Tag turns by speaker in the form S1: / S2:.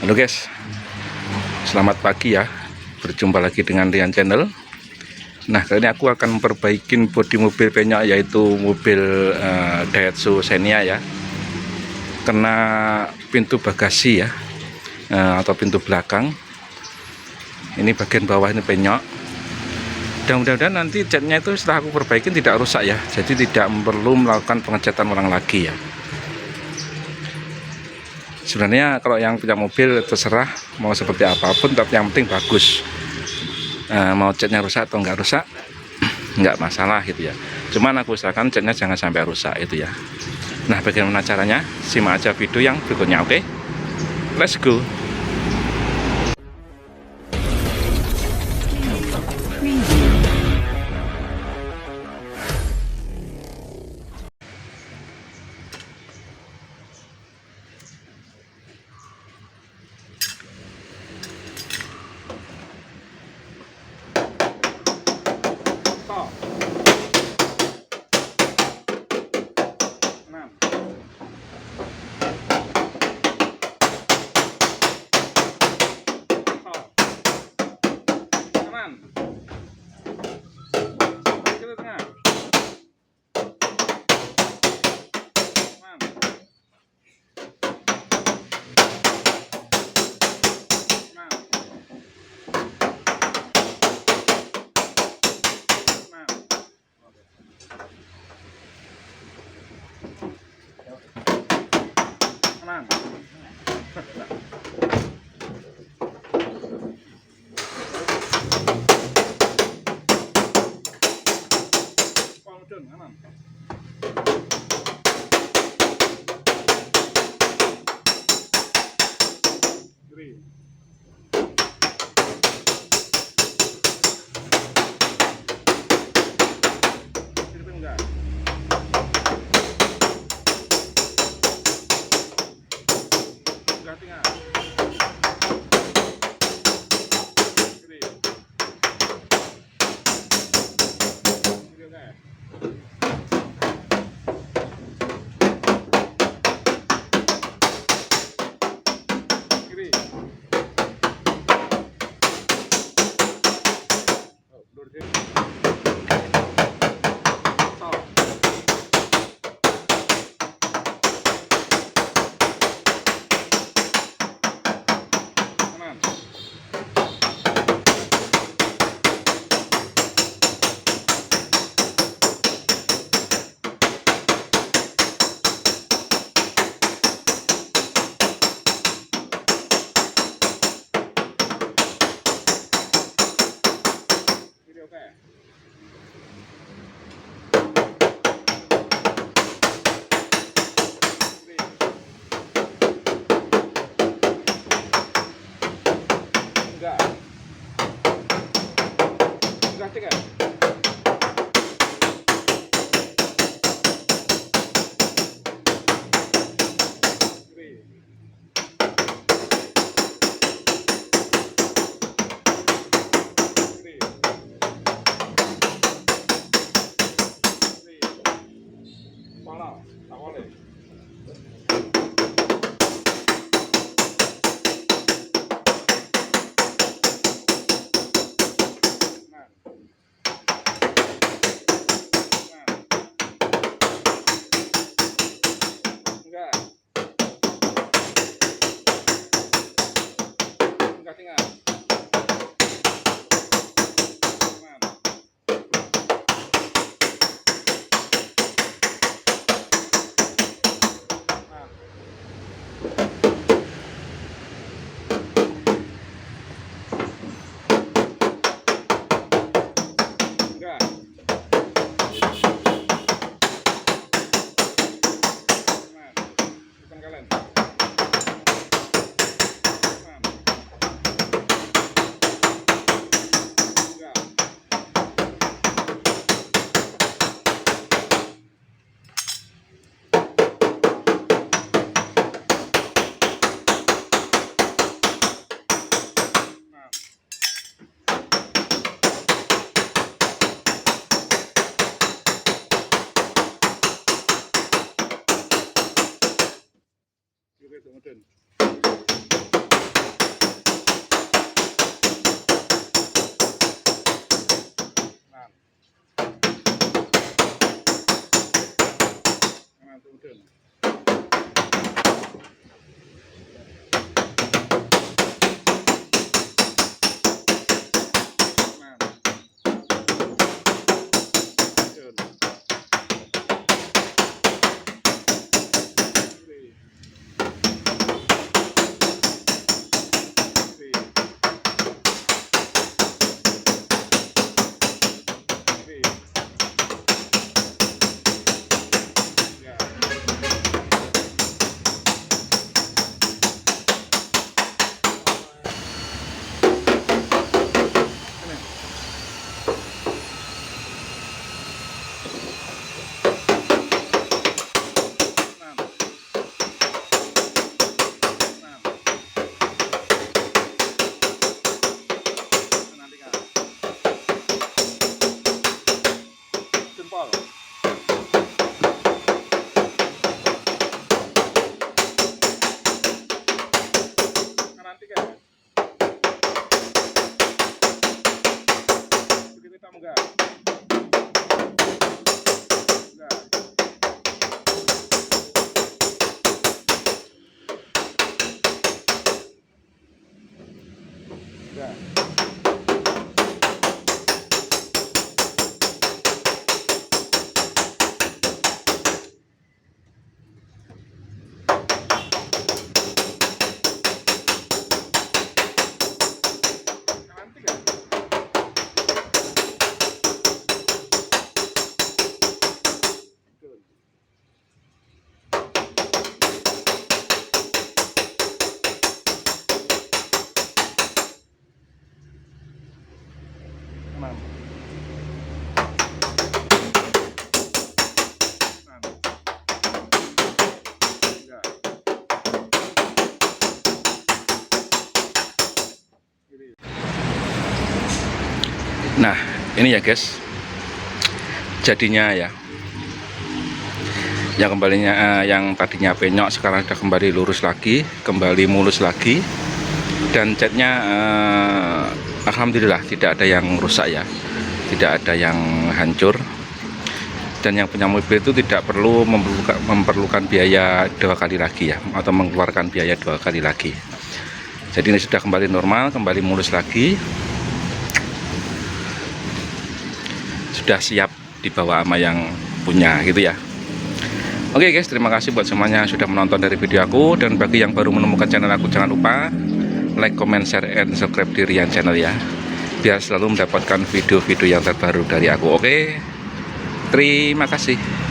S1: Halo guys, selamat pagi ya. Berjumpa lagi dengan Rian Channel. Nah, kali ini aku akan memperbaikin bodi mobil penyok, yaitu mobil Daihatsu Xenia ya. Kena pintu bagasi ya, atau pintu belakang. Ini bagian bawah ini penyok. Dan mudah-mudahan nanti catnya itu setelah aku perbaikin tidak rusak ya. Jadi tidak perlu melakukan pengecatan ulang lagi ya. Sebenarnya kalau yang punya mobil terserah mau seperti apapun, tapi yang penting bagus. Mau catnya rusak atau nggak rusak nggak masalah gitu ya. Cuman aku usahakan catnya jangan sampai rusak itu ya. Nah, bagaimana caranya? Simak aja video yang berikutnya, oke? Let's go. Nah, ini ya guys, jadinya ya, yang kembalinya yang tadinya penyok sekarang sudah kembali lurus lagi, kembali mulus lagi, dan catnya alhamdulillah tidak ada yang rusak ya, tidak ada yang hancur. Dan yang punya mobil itu tidak perlu memerlukan biaya 2 kali lagi ya, atau mengeluarkan biaya 2 kali lagi. Jadi ini sudah kembali normal, kembali mulus lagi, sudah siap dibawa sama yang punya gitu ya. Oke guys, terima kasih buat semuanya yang sudah menonton dari video aku. Dan bagi yang baru menemukan channel aku, jangan lupa like, comment, share, and subscribe di Rian channel ya, biar selalu mendapatkan video-video yang terbaru dari aku. Oke, terima kasih.